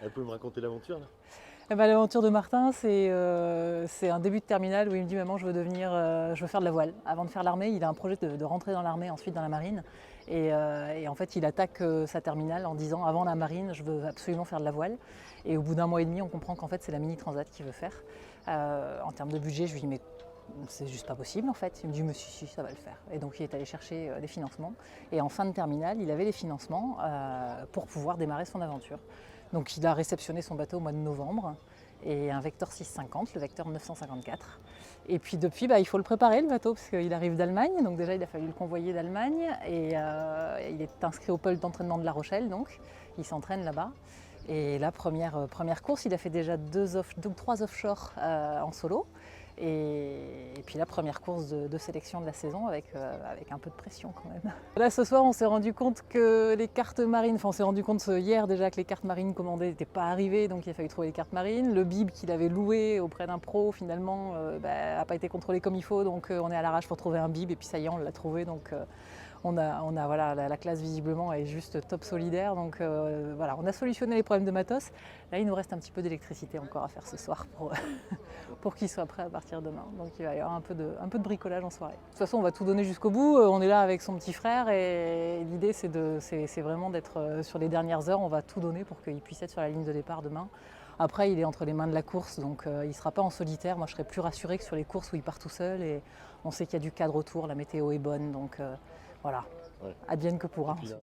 Elle peut me raconter l'aventure là? Eh ben, l'aventure de Martin, c'est un début de terminale où il me dit maman, je veux faire de la voile. Avant de faire l'armée, il a un projet de rentrer dans l'armée, ensuite dans la marine. Et en fait, il attaque sa terminale en disant avant la marine, je veux absolument faire de la voile. Et au bout d'un mois et demi, on comprend qu'en fait, c'est la mini transat qu'il veut faire. En termes de budget, je lui dis mais c'est juste pas possible en fait. Il me dit mais si, ça va le faire. Et donc il est allé chercher des financements. Et en fin de terminale, il avait les financements pour pouvoir démarrer son aventure. Donc il a réceptionné son bateau au mois de novembre et un Vector 650, le Vector 954. Et puis depuis, il faut le préparer le bateau parce qu'il arrive d'Allemagne, donc déjà il a fallu le convoyer d'Allemagne et il est inscrit au pôle d'entraînement de La Rochelle, donc il s'entraîne là-bas. Et la première course, il a fait déjà trois offshore en solo. Et puis la première course de sélection de la saison avec un peu de pression quand même. Là ce soir on s'est rendu compte que les cartes marines, on s'est rendu compte hier déjà que les cartes marines commandées n'étaient pas arrivées, donc il a fallu trouver les cartes marines. Le bib qu'il avait loué auprès d'un pro finalement n'a pas été contrôlé comme il faut, donc on est à l'arrache pour trouver un bib et puis ça y est on l'a trouvé. Donc voilà, la classe visiblement est juste top solidaire, donc voilà, on a solutionné les problèmes de matos. Là il nous reste un petit peu d'électricité encore à faire ce soir pour qu'il soit prêt à partir demain. Donc il va y avoir un peu de bricolage en soirée. De toute façon on va tout donner jusqu'au bout, on est là avec son petit frère et l'idée c'est vraiment d'être sur les dernières heures, on va tout donner pour qu'il puisse être sur la ligne de départ demain. Après il est entre les mains de la course, donc il ne sera pas en solitaire. Moi je serais plus rassurée que sur les courses où il part tout seul et on sait qu'il y a du cadre autour, la météo est bonne, donc voilà, Ouais. advienne que Et pourra puis, ensuite.